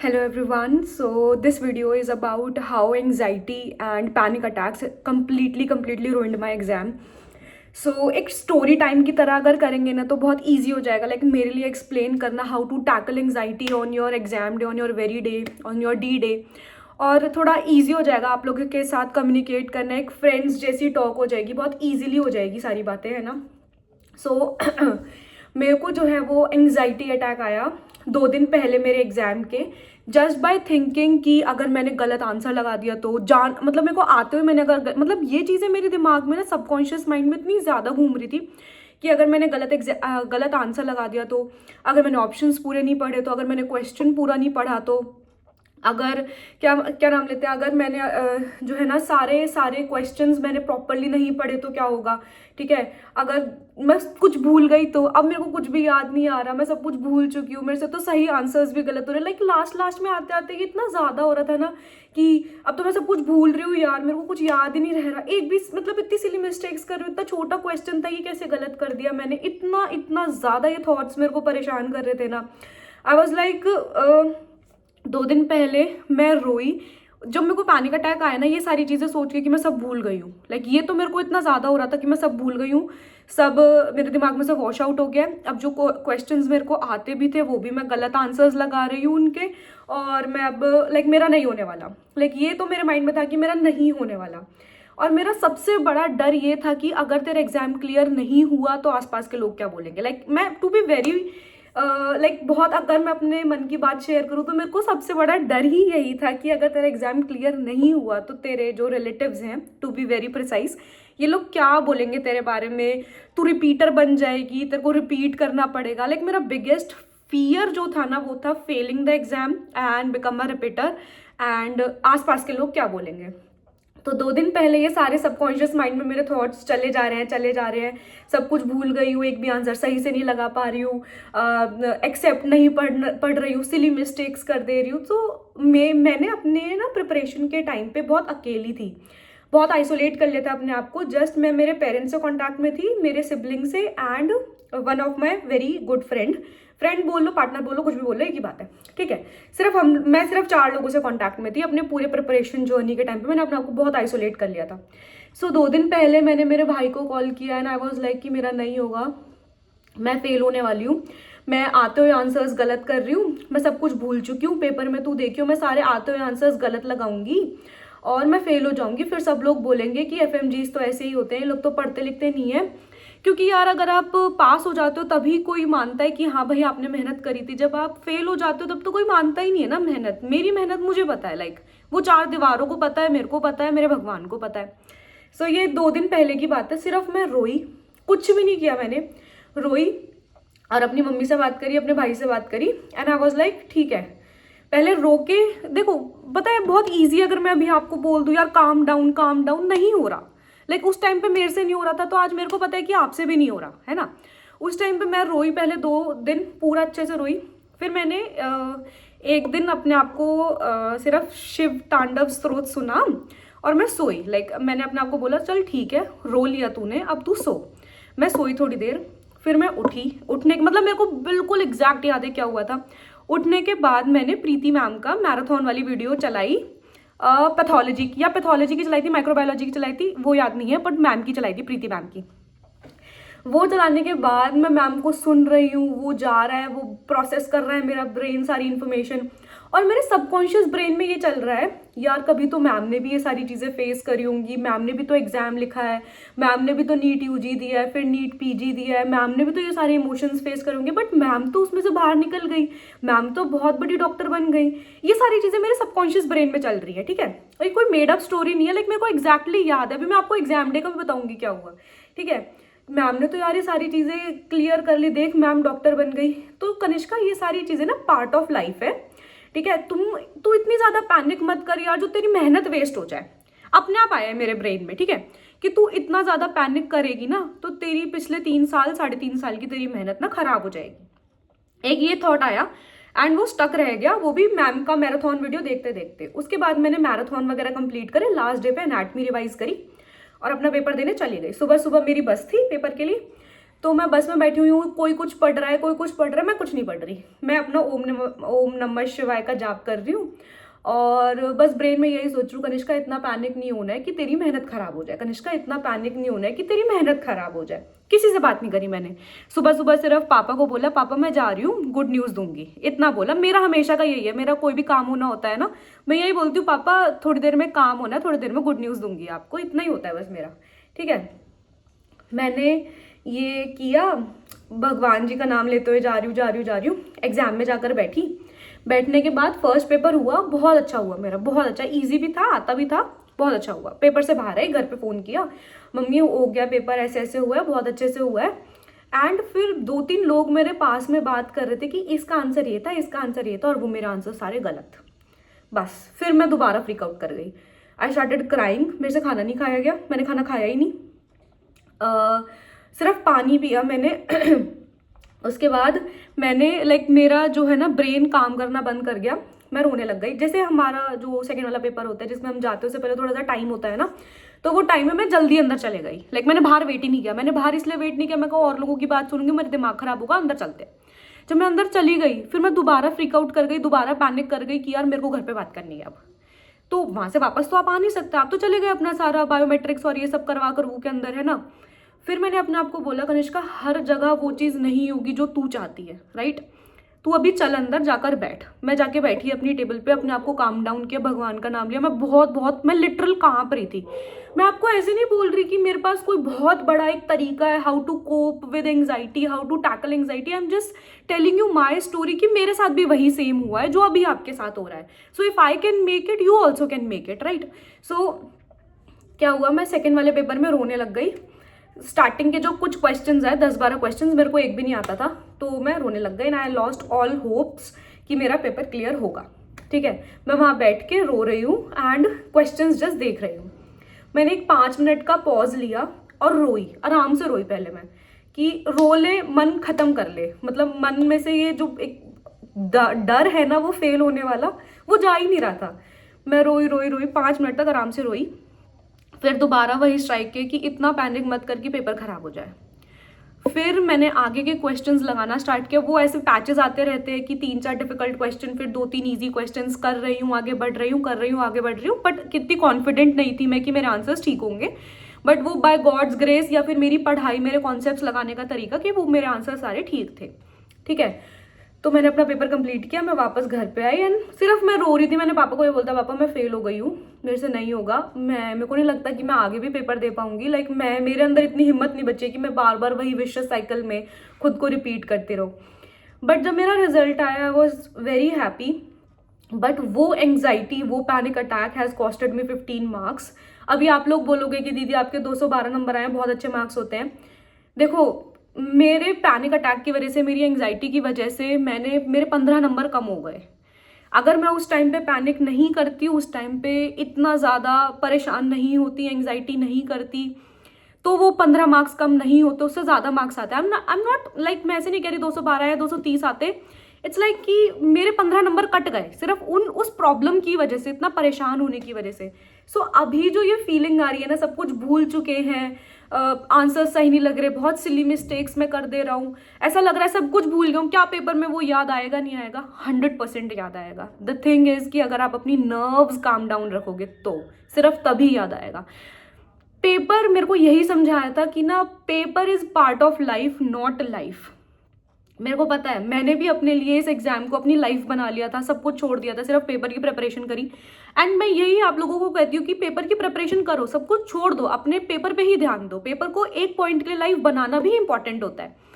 Hello everyone. So this video is about how anxiety and panic attacks completely ruined my exam. So एक story time की तरह अगर करेंगे ना तो बहुत ईजी हो जाएगा लाइक मेरे लिए एक्सप्लेन करना how to tackle anxiety on your exam day, on your very day, on your D day. और थोड़ा ईजी हो जाएगा आप लोगों के साथ कम्युनिकेट करना, एक फ्रेंड्स जैसी टॉक हो जाएगी, बहुत ईजीली हो जाएगी सारी बातें, है ना। सो मेरे को जो है वो एंग्जाइटी अटैक आया 2 दिन पहले मेरे एग्ज़ाम के, जस्ट बाय थिंकिंग कि अगर मैंने गलत आंसर लगा दिया तो जान मतलब मेरे को आते हुए मैंने अगर मतलब ये चीज़ें मेरे दिमाग में ना सबकॉन्शियस माइंड में इतनी ज़्यादा घूम रही थी कि अगर मैंने गलत आंसर लगा दिया तो, अगर मैंने ऑप्शंस पूरे नहीं पढ़े तो, अगर मैंने क्वेश्चन पूरा नहीं पढ़ा तो, अगर क्या क्या नाम लेते हैं, अगर मैंने जो है ना सारे क्वेश्चंस मैंने प्रॉपरली नहीं पढ़े तो क्या होगा, ठीक है। अगर मैं कुछ भूल गई तो अब मेरे को कुछ भी याद नहीं आ रहा, मैं सब कुछ भूल चुकी हूँ, मेरे से तो सही आंसर्स भी गलत हो रहे, लाइक लास्ट में आते आते इतना ज़्यादा हो रहा था ना कि अब तो मैं सब कुछ भूल रही हूँ यार, मेरे को कुछ याद ही नहीं रह रहा, एक भी मतलब इतनी सिली मिस्टेक्स कर रही हूँ, इतना छोटा क्वेश्चन था ये कैसे गलत कर दिया मैंने, इतना ज़्यादा ये थॉट्स मेरे को परेशान कर रहे थे ना। आई वॉज लाइक 2 दिन पहले मैं रोई जब मेरे को पैनिक अटैक आया ना, ये सारी चीज़ें सोच के कि मैं सब भूल गई हूँ, लाइक ये तो मेरे को इतना ज़्यादा हो रहा था कि मैं सब भूल गई हूँ, सब मेरे दिमाग में से वॉश आउट हो गया। अब जो क्वेश्चंस मेरे को आते भी थे वो भी मैं गलत आंसर्स लगा रही हूँ उनके, और मैं अब लाइक मेरा नहीं होने वाला, लाइक ये तो मेरे माइंड में था कि मेरा नहीं होने वाला। और मेरा सबसे बड़ा डर ये था कि अगर तेरा एग्जाम क्लियर नहीं हुआ तो आसपास के लोग क्या बोलेंगे, लाइक मैं टू बी वेरी लाइक बहुत, अगर मैं अपने मन की बात शेयर करूँ तो मेरे को सबसे बड़ा डर ही यही था कि अगर तेरा एग्जाम क्लियर नहीं हुआ तो तेरे जो रिलेटिव्स हैं, टू बी वेरी प्रिसाइज, ये लोग क्या बोलेंगे तेरे बारे में, तू रिपीटर बन जाएगी, तेरे को रिपीट करना पड़ेगा। लाइक मेरा बिगेस्ट फियर जो था ना वो था failing the exam and become a repeater, and आसपास के लोग क्या बोलेंगे। तो 2 दिन पहले ये सारे सबकॉन्शियस माइंड में मेरे थॉट्स चले जा रहे हैं, सब कुछ भूल गई हूँ, एक भी आंसर सही से नहीं लगा पा रही हूँ, एक्सेप्ट नहीं पढ़ रही हूँ, सिली मिस्टेक्स कर दे रही हूँ। तो मैंने अपने ना प्रिपरेशन के टाइम पे बहुत अकेली थी, बहुत आइसोलेट कर लिया था अपने आप को। जस्ट मैं मेरे पेरेंट्स से कॉन्टैक्ट में थी, मेरे सिबलिंग से, and one of my very good friend बोल लो, पार्टनर बोल लो, कुछ भी बोल लो, एक ही बात है, ठीक है। मैं सिर्फ 4 लोगों से कांटेक्ट में थी अपने पूरे प्रिपरेशन जर्नी के टाइम पे, मैंने अपने आप को बहुत आइसोलेट कर लिया था। सो 2 दिन पहले मैंने मेरे भाई को कॉल किया एंड आई वाज लाइक कि मेरा नहीं होगा, मैं फेल होने वाली हूँ, मैं आते हुए आंसर्स गलत कर रही हूँ, मैं सब कुछ भूल चुकी हूँ, पेपर में तू देखियो मैं सारे आते हुए आंसर्स गलत लगाऊंगी और मैं फेल हो जाऊंगी, फिर सब लोग बोलेंगे कि एफएमजीज तो ऐसे ही होते हैं, लोग तो पढ़ते लिखते नहीं है। क्योंकि यार अगर आप पास हो जाते हो तभी कोई मानता है कि हाँ भाई आपने मेहनत करी थी, जब आप फेल हो जाते हो तब तो कोई मानता ही नहीं है ना मेहनत। मेरी मेहनत मुझे पता है, लाइक वो 4 दीवारों को पता है, मेरे को पता है, मेरे भगवान को पता है। सो ये 2 दिन पहले की बात है, सिर्फ मैं रोई, कुछ भी नहीं किया मैंने, रोई और अपनी मम्मी से बात करी, अपने भाई से बात करी, एंड आई वॉज लाइक ठीक है, पहले रो के देखो, पता है बहुत ईजी, अगर मैं अभी आपको बोल दूँ यार काम डाउन, नहीं हो रहा, लाइक उस टाइम पे मेरे से नहीं हो रहा था तो आज मेरे को पता है कि आपसे भी नहीं हो रहा है ना। उस टाइम पे मैं रोई, पहले 2 दिन पूरा अच्छे से रोई, फिर मैंने एक दिन अपने आप को सिर्फ शिव तांडव स्त्रोत सुना और मैं सोई। लाइक मैंने अपने आप को बोला चल ठीक है, रो लिया तूने, अब तू सो। मैं सोई थोड़ी देर, फिर मैं उठने मतलब मेरे को बिल्कुल एग्जैक्ट याद है क्या हुआ था। उठने के बाद मैंने प्रीति मैम का मैराथन वाली वीडियो चलाई, पैथोलॉजी की चलाई थी, माइक्रोबायोलॉजी की चलाई थी, वो याद नहीं है, बट मैम की चलाई थी, प्रीति मैम की। वो चलाने के बाद मैं मैम को सुन रही हूँ, वो जा रहा है, वो प्रोसेस कर रहा है मेरा ब्रेन सारी इन्फॉर्मेशन, और मेरे सबकॉन्शियस ब्रेन में ये चल रहा है यार कभी तो मैम ने भी ये सारी चीज़ें फेस करी होंगी, मैम ने भी तो एग्जाम लिखा है, मैम ने भी तो नीट यूजी दिया है, फिर नीट पीजी दिया है, मैम ने भी तो ये सारे इमोशंस फेस करे होंगे, बट मैम तो उसमें से बाहर निकल गई, मैम तो बहुत बड़ी डॉक्टर बन गई। ये सारी चीज़ें मेरे सबकॉन्शियस ब्रेन में चल रही है, ठीक है। और ये कोई मेड अप स्टोरी नहीं है, लाइक मेरे को एग्जैक्टली याद है, अभी मैं आपको एग्जाम डे का भी बताऊंगी क्या हुआ, ठीक है। मैम ने तो यार ये सारी चीज़ें क्लियर कर ली, देख मैम डॉक्टर बन गई। तो कनिष्का ये सारी चीज़ें ना पार्ट ऑफ लाइफ है, ठीक है। तू इतनी ज़्यादा पैनिक मत कर यार, जो तेरी मेहनत वेस्ट हो जाए। अपने आप आया है मेरे ब्रेन में, ठीक है, कि तू इतना ज़्यादा पैनिक करेगी ना तो तेरी पिछले 3 साल 3.5 साल की तेरी मेहनत ना खराब हो जाएगी। एक ये थॉट आया एंड वो स्टक रह गया, वो भी मैम का मैराथन वीडियो देखते देखते। उसके बाद मैंने मैराथन वगैरह कंप्लीट करे, लास्ट डे पे एनाटमी रिवाइज करी और अपना पेपर देने चली गई। सुबह सुबह मेरी बस थी पेपर के लिए, तो मैं बस में बैठी हुई हूँ, कोई कुछ पढ़ रहा है, कोई कुछ पढ़ रहा है, मैं कुछ नहीं पढ़ रही, मैं अपना ओम नमः शिवाय का जाप कर रही हूँ। और बस ब्रेन में यही सोच रही हूँ, कनिष्का इतना पैनिक नहीं होना है कि तेरी मेहनत खराब हो जाए, कनिष्का इतना पैनिक नहीं होना है कि तेरी मेहनत खराब हो जाए। किसी से बात नहीं करी मैंने। सुबह सुबह सिर्फ पापा को बोला, पापा मैं जा रही हूँ, गुड न्यूज़ दूंगी, इतना बोला। मेरा हमेशा का यही है, मेरा कोई भी काम होना होता है ना, मैं यही बोलती हूँ, पापा थोड़ी देर में काम होना है, थोड़ी देर में गुड न्यूज़ दूंगी आपको, इतना ही होता है बस मेरा। ठीक है, मैंने ये किया, भगवान जी का नाम लेते हुए जा रही हूँ। एग्जाम में जाकर बैठी। बैठने के बाद फर्स्ट पेपर हुआ, बहुत अच्छा हुआ मेरा, बहुत अच्छा, इजी भी था, आता भी था, बहुत अच्छा हुआ। पेपर से बाहर आई, घर पे फ़ोन किया, मम्मी हो गया पेपर, ऐसे ऐसे हुआ है, बहुत अच्छे से हुआ है। एंड फिर 2-3 लोग मेरे पास में बात कर रहे थे कि इसका आंसर ये था, इसका आंसर ये था, और वो मेरे आंसर सारे गलत। बस फिर मैं दोबारा फ्रीक आउट कर गई। I started crying. मेरे से खाना नहीं खाया गया, मैंने खाना खाया ही नहीं, सिर्फ पानी पिया मैंने। उसके बाद मैंने मेरा जो है ना ब्रेन काम करना बंद कर गया, मैं रोने लग गई। जैसे हमारा जो सेकंड वाला पेपर होता है जिसमें हम जाते हैं उससे पहले थोड़ा सा टाइम होता है ना, तो वो टाइम में मैं जल्दी अंदर चले गई। मैंने बाहर वेट ही नहीं किया, मैंने बाहर इसलिए वेट नहीं किया, मैं कहा और लोगों की बात सुनूंगी, मेरा दिमाग खराब होगा, अंदर चलते। जब मैं अंदर चली गई, फिर मैं दोबारा फ्रीक आउट कर गई, दोबारा पैनिक कर गई कि यार मेरे को घर पे बात करनी है अब। तो वहां से वापस तो आप आ नहीं सकते, आप तो चले गए अपना सारा बायोमेट्रिक्स और ये सब करवा कर वो के अंदर है ना। फिर मैंने अपने आप को बोला, कनिष्का हर जगह वो चीज़ नहीं होगी जो तू चाहती है, राइट। तू अभी चल अंदर जाकर बैठ। मैं जाके बैठी अपनी टेबल पे, अपने आप को काम डाउन किया, भगवान का नाम लिया। मैं लिटरल कांप रही थी। मैं आपको ऐसे नहीं बोल रही कि मेरे पास कोई बहुत बड़ा एक तरीका है how to cope with anxiety, how to tackle anxiety. I am just telling you my story कि मेरे साथ भी वही सेम हुआ है जो अभी आपके साथ हो रहा है। So if I can make it, you also can make it, right. So क्या हुआ, मैं सेकेंड वाले पेपर में रोने लग गई। स्टार्टिंग के जो कुछ क्वेश्चंस है, 10-12 क्वेश्चंस, मेरे को एक भी नहीं आता था, तो मैं रोने लग गई। And I lost all hopes कि मेरा पेपर क्लियर होगा। ठीक है, मैं वहाँ बैठ के रो रही हूँ एंड क्वेश्चंस जस्ट देख रही हूँ। मैंने एक 5 मिनट का पॉज लिया और रोई, आराम से रोई पहले मैं, कि रो ले, मन खत्म कर ले, मन में से ये जो एक डर है ना वो फेल होने वाला, वो जा ही नहीं रहा था। मैं रोई 5 मिनट तक आराम से रोई। फिर दोबारा वही स्ट्राइक किया कि इतना पैनिक मत कर कि पेपर खराब हो जाए। फिर मैंने आगे के क्वेश्चंस लगाना स्टार्ट किया। वो ऐसे पैचेस आते रहते हैं कि 3-4 डिफिकल्ट क्वेश्चन, फिर 2-3 इजी क्वेश्चंस, कर रही हूँ, आगे बढ़ रही हूँ, आगे बढ़ रही हूँ। बट कितनी कॉन्फिडेंट नहीं थी मैं कि मेरे आंसर्स ठीक होंगे। बट वो बाय गॉड्स ग्रेस या फिर मेरी पढ़ाई, मेरे कॉन्सेप्ट्स लगाने का तरीका, कि वो मेरे आंसर सारे ठीक थे। ठीक है, तो मैंने अपना पेपर कंप्लीट किया, मैं वापस घर पे आई एंड सिर्फ मैं रो रही थी। मैंने पापा को ये बोलता, पापा मैं फेल हो गई हूँ, मेरे से नहीं होगा, मेरे को नहीं लगता कि मैं आगे भी पेपर दे पाऊंगी। मेरे अंदर इतनी हिम्मत नहीं बची कि मैं बार बार वही विशियस साइकिल में खुद को रिपीट करती रहूँ। बट जब मेरा रिजल्ट आया, I was very happy. But वो एंग्जाइटी, वो panic attack has costed me 15 marks. अभी आप लोग बोलोगे कि दीदी आपके 212 नंबर आए, बहुत अच्छे मार्क्स होते हैं। देखो, मेरे पैनिक अटैक की वजह से, मेरी एंग्जाइटी की वजह से मेरे 15 नंबर कम हो गए। अगर मैं उस टाइम पे पैनिक नहीं करती, उस टाइम पे इतना ज़्यादा परेशान नहीं होती, एंग्जाइटी नहीं करती, तो वो 15 मार्क्स कम नहीं होते, उससे ज़्यादा मार्क्स आते हैं। आई एम नॉट मैं ऐसे नहीं कह रही 212 या 230 आते। इट्स कि मेरे 15 नंबर कट गए सिर्फ उस प्रॉब्लम की वजह से, इतना परेशान होने की वजह से। सो अभी जो ये फीलिंग आ रही है ना, सब कुछ भूल चुके हैं, आंसर सही नहीं लग रहे, बहुत सिली मिस्टेक्स मैं कर दे रहा हूँ, ऐसा लग रहा है सब कुछ भूल गया हूँ, क्या पेपर में वो याद आएगा? नहीं आएगा, 100% याद आएगा। द थिंग इज कि अगर आप अपनी नर्व्स काम डाउन रखोगे तो सिर्फ तभी याद आएगा। पेपर मेरे को यही समझाया था कि ना, paper is part of life, not life. मेरे को पता है, मैंने भी अपने लिए इस एग्जाम को अपनी लाइफ बना लिया था, सब कुछ छोड़ दिया था, सिर्फ पेपर की प्रिपरेशन करी। एंड मैं यही आप लोगों को कहती हूँ कि पेपर की प्रिपरेशन करो, सब कुछ छोड़ दो, अपने पेपर पे ही ध्यान दो। पेपर को एक पॉइंट के लिए लाइफ बनाना भी इंपॉर्टेंट होता है।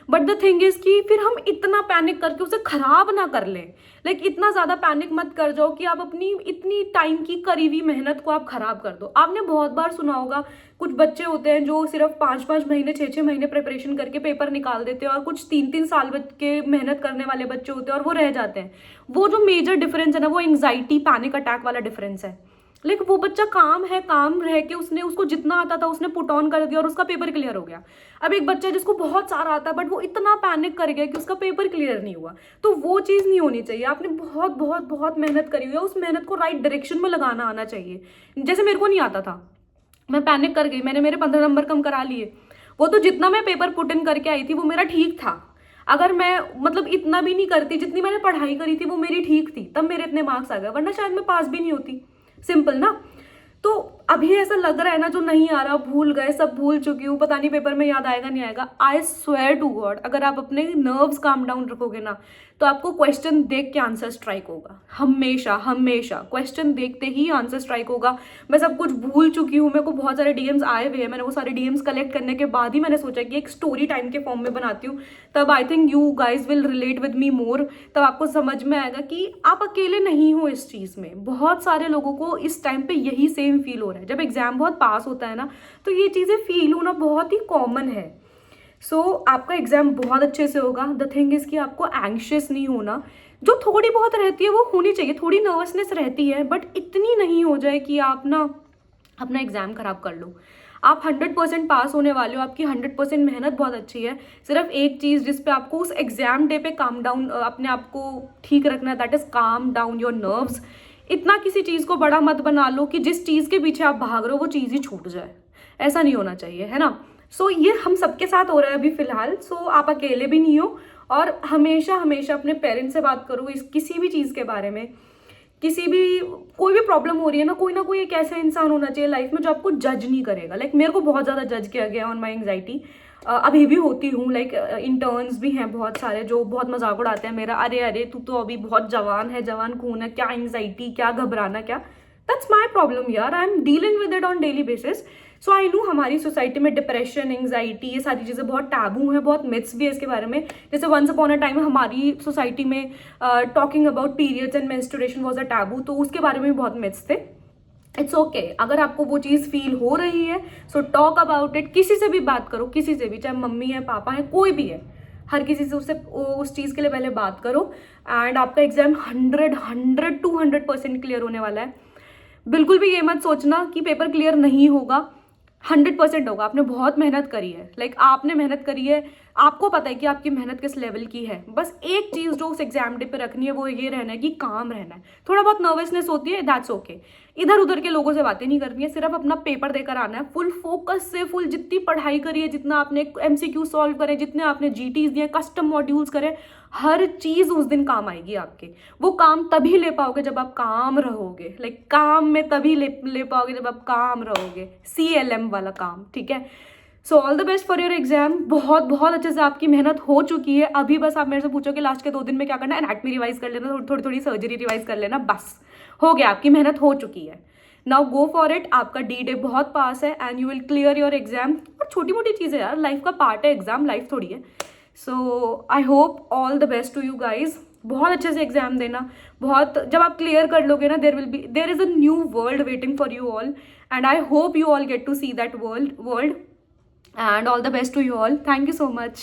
बट द थिंग इज कि फिर हम इतना पैनिक करके उसे खराब ना कर लें। इतना ज़्यादा पैनिक मत कर जाओ कि आप अपनी इतनी टाइम की करी हुई मेहनत को आप खराब कर दो। आपने बहुत बार सुना होगा, कुछ बच्चे होते हैं जो सिर्फ 5-5 महीने, 6-6 महीने प्रिपरेशन करके पेपर निकाल देते हैं, और कुछ 3-3 साल के मेहनत करने वाले बच्चे होते हैं और वो रह जाते हैं। वो जो मेजर डिफरेंस है ना, वो एंग्जाइटी पैनिक अटैक वाला डिफरेंस है। वो बच्चा काम रह के उसको जितना आता था उसने पुट ऑन कर दिया और उसका पेपर क्लियर हो गया। अब एक बच्चा जिसको बहुत सारा आता है बट वो इतना पैनिक कर गया कि उसका पेपर क्लियर नहीं हुआ, तो वो चीज़ नहीं होनी चाहिए। आपने बहुत बहुत बहुत मेहनत करी हुई है, उस मेहनत को राइट डायरेक्शन में लगाना आना चाहिए। जैसे मेरे को नहीं आता था, मैं पैनिक कर गई, मैंने मेरे 15 नंबर कम करा लिए, वो तो जितना मैं पेपर पुट इन करके आई थी वो मेरा ठीक था। अगर मैं मतलब इतना भी नहीं करती जितनी मैंने पढ़ाई करी थी वो मेरी ठीक थी, तब मेरे इतने मार्क्स आ गए, वरना शायद मैं पास भी नहीं होती। सिंपल ना। तो अभी ऐसा लग रहा है ना जो नहीं आ रहा, भूल गए, सब भूल चुकी हूँ, पता नहीं पेपर में याद आएगा नहीं आएगा। आई स्वेयर टू गॉड, अगर आप अपने नर्व्स काम डाउन रखोगे ना तो आपको क्वेश्चन देख के आंसर स्ट्राइक होगा। हमेशा हमेशा क्वेश्चन देखते ही आंसर स्ट्राइक होगा। मैं सब कुछ भूल चुकी हूँ, मेरे को बहुत सारे डीएम्स आए हुए हैं, मैंने वो सारे डीएम्स कलेक्ट करने के बाद ही मैंने सोचा कि एक स्टोरी टाइम के फॉर्म में बनाती हूँ। तब I think you guys will relate with me more. तब आपको समझ में आएगा कि आप अकेले नहीं हो इस चीज़ में। बहुत सारे लोगों को इस टाइम पे यही सेम फील हो रहा है। जब एग्जाम बहुत पास होता है ना तो ये चीज़ें फील होना बहुत ही कॉमन है। सो आपका एग्जाम बहुत अच्छे से होगा। द थिंग इज़ कि आपको एंग्शियस नहीं होना, जो थोड़ी बहुत रहती है वो होनी चाहिए, थोड़ी नर्वसनेस रहती है, बट इतनी नहीं हो जाए कि आप ना अपना एग्जाम खराब कर लो। आप 100% पास होने वाले हो, आपकी 100% मेहनत बहुत अच्छी है। सिर्फ एक चीज़ जिस पे आपको उस एग्जाम डे पे काम डाउन, अपने आप को ठीक रखना है, that is calm down your nerves. इतना किसी चीज़ को बड़ा मत बना लो कि जिस चीज़ के पीछे आप भाग रहे हो वो चीज़ ही छूट जाए। ऐसा नहीं होना चाहिए, है ना। सो ये हम सबके साथ हो रहा है अभी फ़िलहाल। सो आप अकेले भी नहीं हो। और हमेशा हमेशा अपने पेरेंट्स से बात करो इस किसी भी चीज़ के बारे में। किसी भी कोई भी प्रॉब्लम हो रही है ना कोई एक ऐसा इंसान होना चाहिए लाइफ में जो आपको जज नहीं करेगा। लाइक मेरे को बहुत ज़्यादा जज किया गया ऑन माई एंग्जाइटी। अभी भी होती हूँ। लाइक इंटर्न्स भी हैं बहुत सारे जो बहुत मजाक उड़ाते हैं मेरा, अरे अरे तू तो अभी बहुत जवान है, जवान खून है, क्या एंग्जाइटी, क्या घबराना, क्या। दैट्स माई प्रॉब्लम यार, I am dealing with it on daily basis. So I know हमारी सोसाइटी में डिप्रेशन, एंग्जाइटी, ये सारी चीज़ें बहुत टैबू हैं, बहुत मिथ्स भी है इसके बारे में। जैसे वंस अपॉन अ टाइम हमारी सोसाइटी में talking about periods and menstruation was a taboo, तो उसके बारे में भी बहुत मिथ्स थे। इट्स ओके अगर आपको वो चीज़ फील हो रही है, सो टॉक अबाउट इट। किसी से भी बात करो, किसी से भी, चाहे मम्मी है, पापा है, कोई भी है, हर किसी से उससे उस चीज़ के लिए पहले बात करो। एंड आपका एग्जाम 100 क्लियर होने वाला है। बिल्कुल भी ये मत सोचना कि पेपर क्लियर नहीं होगा, 100% होगा। आपने बहुत मेहनत करी है, लाइक आपने मेहनत करी है, आपको पता है कि आपकी मेहनत किस लेवल की है। बस एक चीज़ जो उस एग्जाम डे पे रखनी है वो ये रहना है कि काम रहना है। थोड़ा बहुत नर्वसनेस होती है, दैट्स ओके। इधर उधर के लोगों से बातें नहीं करनी है, सिर्फ अपना पेपर देकर आना है फुल फोकस से। फुल जितनी पढ़ाई करी है, जितना आपने MCQ सॉल्व करे, जितने आपने GTs दिए, कस्टम मॉड्यूल्स करे, हर चीज़ उस दिन काम आएगी आपके। वो काम तभी ले पाओगे जब आप काम रहोगे। लाइक काम में तभी ले पाओगे जब आप काम रहोगे, CLM वाला काम, ठीक है। So all the best for your exam. बहुत बहुत अच्छे से आपकी मेहनत हो चुकी है। अभी बस आप मेरे से पूछो कि लास्ट के 2 दिन में क्या करना है, एनाटॉमी रिवाइज कर लेना, थोड़ी सर्जरी रिवाइज कर लेना, बस हो गया, आपकी मेहनत हो चुकी है। Now go for it. आपका D-Day बहुत पास है and you will clear your exam. और छोटी मोटी चीज़ें यार, लाइफ का पार्ट है एग्जाम, लाइफ थोड़ी है। So I hope all the best to you guys. बहुत अच्छे से एग्जाम देना। बहुत जब आप क्लियर कर लोगे ना, there is a new world waiting for you all, and I hope you all get to see that world. And all the best to you all. Thank you so much.